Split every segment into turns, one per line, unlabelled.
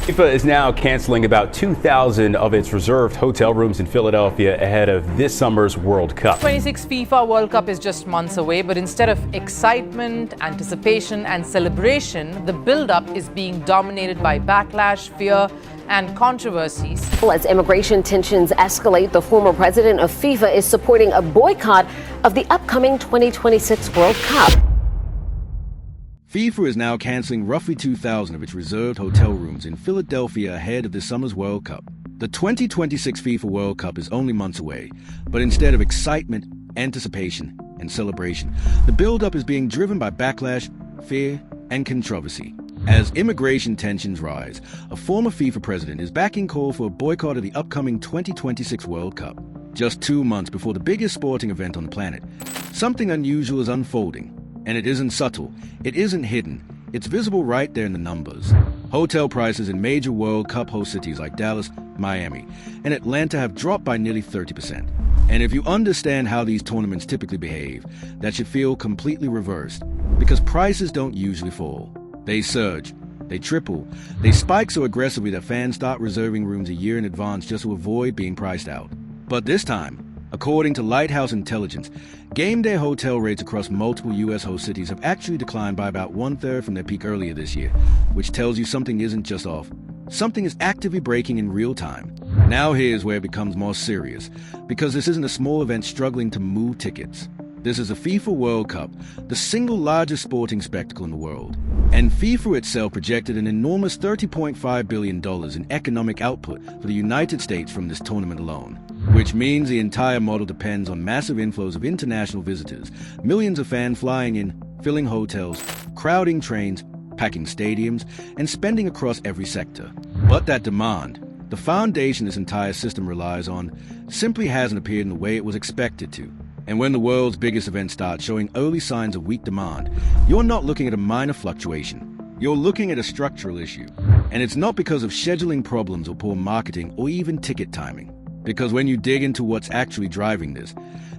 FIFA is now canceling about 2,000 of its reserved hotel rooms in Philadelphia ahead of this summer's World Cup.
26 FIFA World Cup is just months away, but instead of excitement, anticipation, and celebration, the build-up is being dominated by backlash, fear, and controversies.
As immigration tensions escalate, the former president of FIFA is supporting a boycott of the upcoming 2026 World Cup.
FIFA is now canceling roughly 2,000 of its reserved hotel rooms in Philadelphia ahead of this summer's World Cup. The 2026 FIFA World Cup is only months away, but instead of excitement, anticipation, and celebration, the build-up is being driven by backlash, fear, and controversy. As immigration tensions rise, a former FIFA president is backing call for a boycott of the upcoming 2026 World Cup. Just 2 months before the biggest sporting event on the planet, something unusual is unfolding. And it isn't subtle, it isn't hidden, it's visible right there in the numbers. Hotel prices in major World Cup host cities like Dallas, Miami, and Atlanta have dropped by nearly 30%. And if you understand how these tournaments typically behave, that should feel completely reversed, because prices don't usually fall. They surge, they triple, they spike so aggressively that fans start reserving rooms a year in advance just to avoid being priced out. But this time, according to Lighthouse Intelligence, game day hotel rates across multiple U.S. host cities have actually declined by about 1/3 from their peak earlier this year, which tells you something isn't just off. Something is actively breaking in real time. Now here's where it becomes more serious, because this isn't a small event struggling to move tickets. This is the FIFA World Cup, the single largest sporting spectacle in the world. And FIFA itself projected an enormous $30.5 billion in economic output for the United States from this tournament alone. Which means the entire model depends on massive inflows of international visitors, millions of fans flying in, filling hotels, crowding trains, packing stadiums, and spending across every sector. But that demand, the foundation this entire system relies on, simply hasn't appeared in the way it was expected to. And when the world's biggest event starts showing early signs of weak demand, you're not looking at a minor fluctuation. You're looking at a structural issue. And it's not because of scheduling problems or poor marketing or even ticket timing. Because when you dig into what's actually driving this,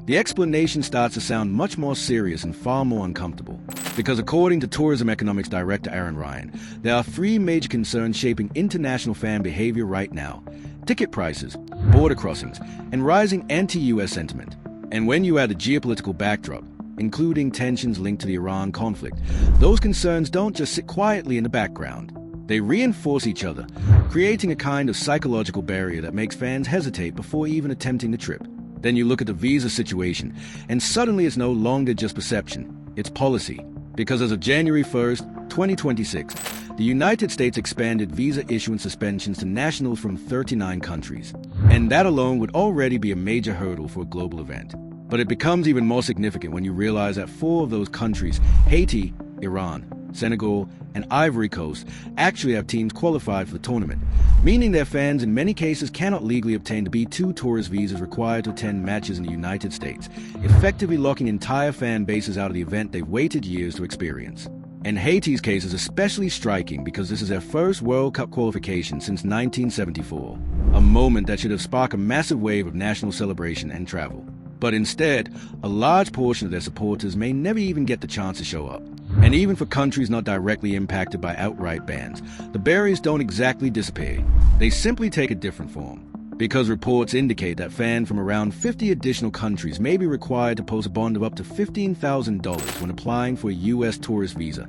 the explanation starts to sound much more serious and far more uncomfortable. Because according to Tourism Economics Director Aaron Ryan, there are 3 major concerns shaping international fan behavior right now: ticket prices, border crossings, and rising anti-US sentiment. And when you add the geopolitical backdrop, including tensions linked to the Iran conflict, those concerns don't just sit quietly in the background. They reinforce each other, creating a kind of psychological barrier that makes fans hesitate before even attempting the trip. Then you look at the visa situation, and suddenly it's no longer just perception, it's policy. Because as of January 1st, 2026, the United States expanded visa issuance suspensions to nationals from 39 countries. And that alone would already be a major hurdle for a global event. But it becomes even more significant when you realize that 4 of those countries, Haiti, Iran, Senegal, and Ivory Coast, actually have teams qualified for the tournament, meaning their fans in many cases cannot legally obtain the B2 tourist visas required to attend matches in the United States, effectively locking entire fan bases out of the event they've waited years to experience. And Haiti's case is especially striking because this is their first World Cup qualification since 1974, a moment that should have sparked a massive wave of national celebration and travel. But instead, a large portion of their supporters may never even get the chance to show up. And even for countries not directly impacted by outright bans, the barriers don't exactly disappear. They simply take a different form. Because reports indicate that fans from around 50 additional countries may be required to post a bond of up to $15,000 when applying for a U.S. tourist visa,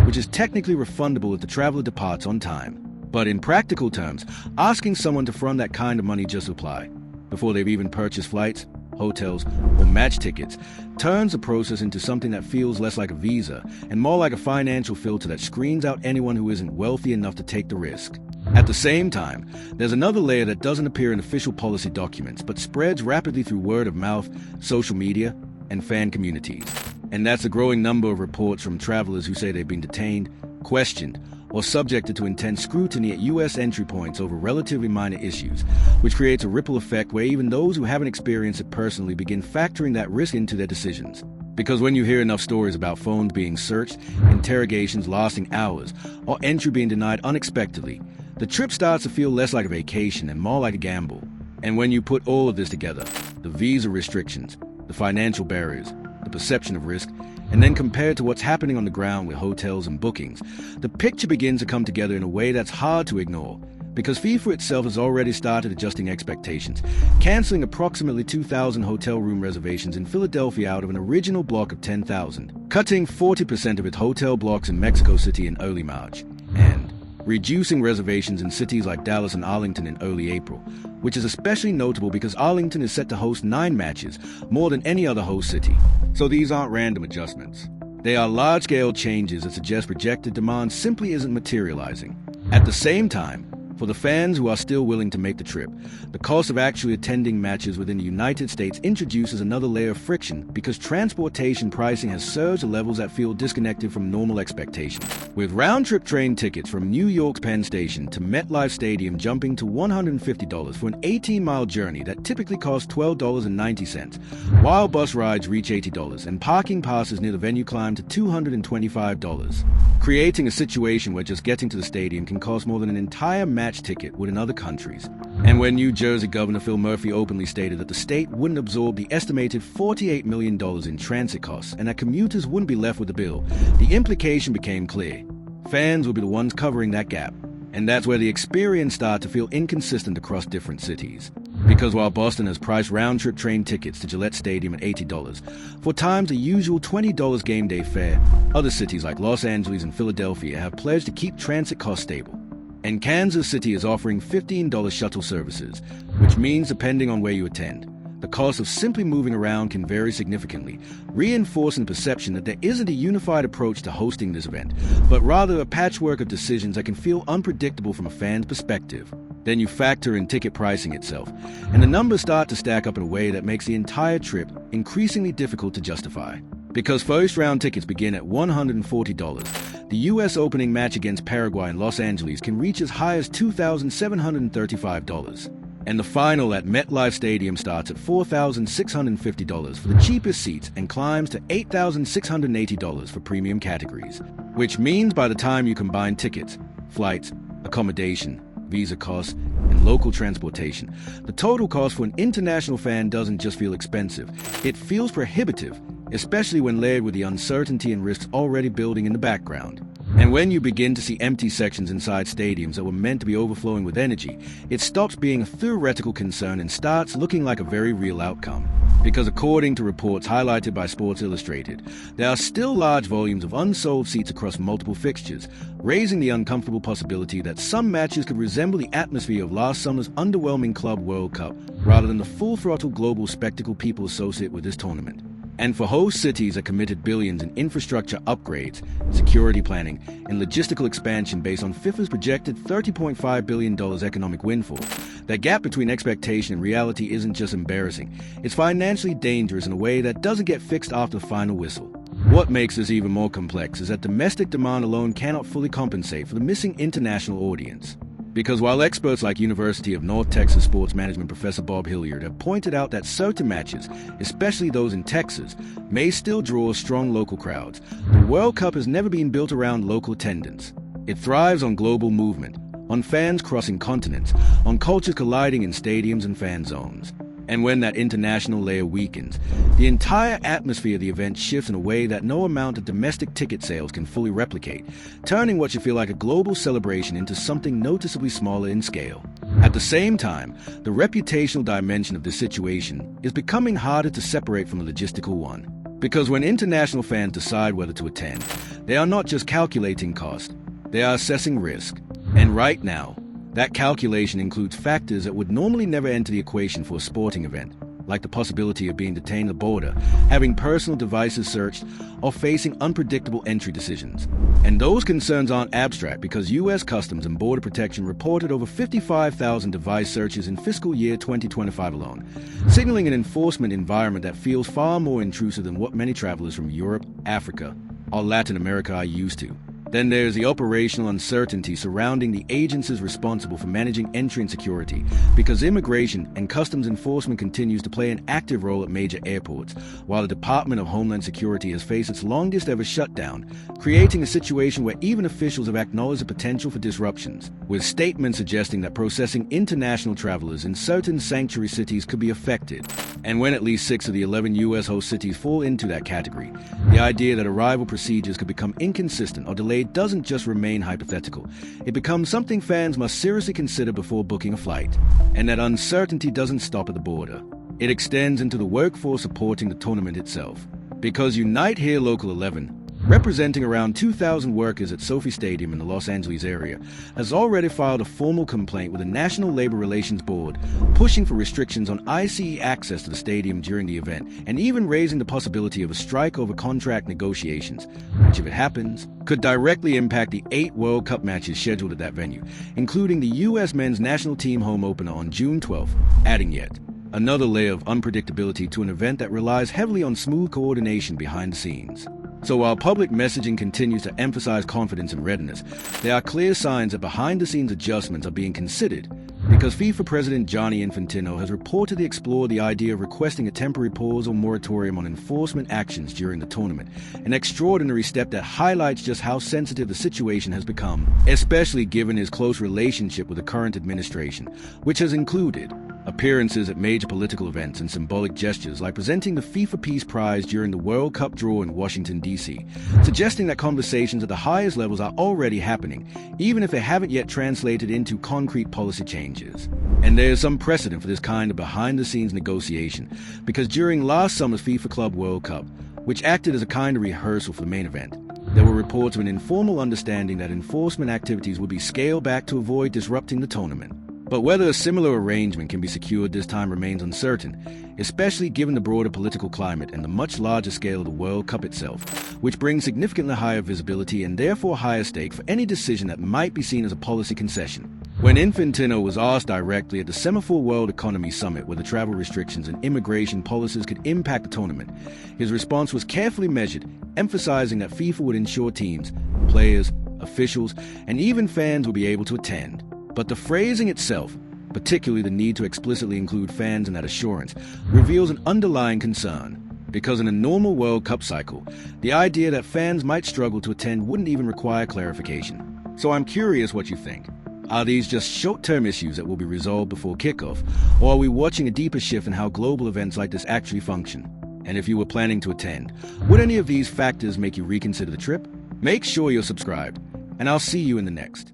which is technically refundable if the traveler departs on time. But in practical terms, asking someone to front that kind of money just to apply, before they've even purchased flights, hotels, or match tickets, turns the process into something that feels less like a visa and more like a financial filter that screens out anyone who isn't wealthy enough to take the risk. At the same time, there's another layer that doesn't appear in official policy documents, but spreads rapidly through word of mouth, social media, and fan communities. And that's a growing number of reports from travelers who say they've been detained, questioned, or subjected to intense scrutiny at U.S. entry points over relatively minor issues, which creates a ripple effect where even those who haven't experienced it personally begin factoring that risk into their decisions. Because when you hear enough stories about phones being searched, interrogations lasting hours, or entry being denied unexpectedly, the trip starts to feel less like a vacation and more like a gamble. And when you put all of this together, the visa restrictions, the financial barriers, the the perception of risk, and then compared to what's happening on the ground with hotels and bookings, the picture begins to come together in a way that's hard to ignore. Because FIFA itself has already started adjusting expectations, cancelling approximately 2,000 hotel room reservations in Philadelphia out of an original block of 10,000, cutting 40% of its hotel blocks in Mexico City in early March, and reducing reservations in cities like Dallas and Arlington in early April, which is especially notable because Arlington is set to host 9 matches, more than any other host city. So these aren't random adjustments. They are large-scale changes that suggest projected demand simply isn't materializing. At the same time, for the fans who are still willing to make the trip, the cost of actually attending matches within the United States introduces another layer of friction because transportation pricing has surged to levels that feel disconnected from normal expectations. With round-trip train tickets from New York's Penn Station to MetLife Stadium jumping to $150 for an 18-mile journey that typically costs $12.90, while bus rides reach $80 and parking passes near the venue climb to $225, creating a situation where just getting to the stadium can cost more than an entire match ticket would in other countries. And when New Jersey Governor Phil Murphy openly stated that the state wouldn't absorb the estimated $48 million in transit costs and that commuters wouldn't be left with the bill, the implication became clear. Fans would be the ones covering that gap. And that's where the experience started to feel inconsistent across different cities. Because while Boston has priced round-trip train tickets to Gillette Stadium at $80, 4 times the usual $20 game day fare, other cities like Los Angeles and Philadelphia have pledged to keep transit costs stable. And Kansas City is offering $15 shuttle services, which means depending on where you attend, the cost of simply moving around can vary significantly, reinforcing the perception that there isn't a unified approach to hosting this event, but rather a patchwork of decisions that can feel unpredictable from a fan's perspective. Then you factor in ticket pricing itself, and the numbers start to stack up in a way that makes the entire trip increasingly difficult to justify. Because first-round tickets begin at $140, the U.S. opening match against Paraguay in Los Angeles can reach as high as $2,735. And the final at MetLife Stadium starts at $4,650 for the cheapest seats and climbs to $8,680 for premium categories. Which means by the time you combine tickets, flights, accommodation, visa costs, and local transportation, the total cost for an international fan doesn't just feel expensive, it feels prohibitive, especially when layered with the uncertainty and risks already building in the background. And when you begin to see empty sections inside stadiums that were meant to be overflowing with energy, it stops being a theoretical concern and starts looking like a very real outcome. Because according to reports highlighted by Sports Illustrated, there are still large volumes of unsold seats across multiple fixtures, raising the uncomfortable possibility that some matches could resemble the atmosphere of last summer's underwhelming Club World Cup, rather than the full-throttle global spectacle people associate with this tournament. And for host cities that committed billions in infrastructure upgrades, security planning, and logistical expansion based on FIFA's projected $30.5 billion economic windfall, that gap between expectation and reality isn't just embarrassing, it's financially dangerous in a way that doesn't get fixed after the final whistle. What makes this even more complex is that domestic demand alone cannot fully compensate for the missing international audience. Because while experts like University of North Texas sports management professor Bob Hilliard have pointed out that certain matches, especially those in Texas, may still draw strong local crowds, the World Cup has never been built around local attendance. It thrives on global movement, on fans crossing continents, on cultures colliding in stadiums and fan zones. And when that international layer weakens, the entire atmosphere of the event shifts in a way that no amount of domestic ticket sales can fully replicate, turning what should feel like a global celebration into something noticeably smaller in scale. At the same time, the reputational dimension of this situation is becoming harder to separate from the logistical one. Because when international fans decide whether to attend, they are not just calculating cost, they are assessing risk. And right now, that calculation includes factors that would normally never enter the equation for a sporting event, like the possibility of being detained at the border, having personal devices searched, or facing unpredictable entry decisions. And those concerns aren't abstract because U.S. Customs and Border Protection reported over 55,000 device searches in fiscal year 2025 alone, signaling an enforcement environment that feels far more intrusive than what many travelers from Europe, Africa, or Latin America are used to. Then there's the operational uncertainty surrounding the agencies responsible for managing entry and security, because immigration and customs enforcement continues to play an active role at major airports, while the Department of Homeland Security has faced its longest ever shutdown, creating a situation where even officials have acknowledged the potential for disruptions, with statements suggesting that processing international travelers in certain sanctuary cities could be affected. And when at least 6 of the 11 U.S. host cities fall into that category, the idea that arrival procedures could become inconsistent or delayed doesn't just remain hypothetical. It becomes something fans must seriously consider before booking a flight. And that uncertainty doesn't stop at the border. It extends into the workforce supporting the tournament itself. Because Unite Here Local 11, representing around 2,000 workers at Sophie Stadium in the Los Angeles area, has already filed a formal complaint with the National Labor Relations Board, pushing for restrictions on ICE access to the stadium during the event, and even raising the possibility of a strike over contract negotiations, which, if it happens, could directly impact the 8 World Cup matches scheduled at that venue, including the U.S. men's national team home opener on June 12th, adding yet another layer of unpredictability to an event that relies heavily on smooth coordination behind the scenes. So while public messaging continues to emphasize confidence and readiness, there are clear signs that behind-the-scenes adjustments are being considered, because FIFA President Gianni Infantino has reportedly explored the idea of requesting a temporary pause or moratorium on enforcement actions during the tournament, an extraordinary step that highlights just how sensitive the situation has become, especially given his close relationship with the current administration, which has included appearances at major political events and symbolic gestures like presenting the FIFA Peace Prize during the World Cup draw in Washington, D.C., suggesting that conversations at the highest levels are already happening, even if they haven't yet translated into concrete policy changes. And there is some precedent for this kind of behind-the-scenes negotiation, because during last summer's FIFA Club World Cup, which acted as a kind of rehearsal for the main event, there were reports of an informal understanding that enforcement activities would be scaled back to avoid disrupting the tournament. But whether a similar arrangement can be secured this time remains uncertain, especially given the broader political climate and the much larger scale of the World Cup itself, which brings significantly higher visibility and therefore higher stake for any decision that might be seen as a policy concession. When Infantino was asked directly at the Semaphore World Economy Summit whether travel restrictions and immigration policies could impact the tournament, his response was carefully measured, emphasizing that FIFA would ensure teams, players, officials, and even fans would be able to attend. But the phrasing itself, particularly the need to explicitly include fans in that assurance, reveals an underlying concern. Because in a normal World Cup cycle, the idea that fans might struggle to attend wouldn't even require clarification. So I'm curious what you think. Are these just short-term issues that will be resolved before kickoff, or are we watching a deeper shift in how global events like this actually function? And if you were planning to attend, would any of these factors make you reconsider the trip? Make sure you're subscribed, and I'll see you in the next.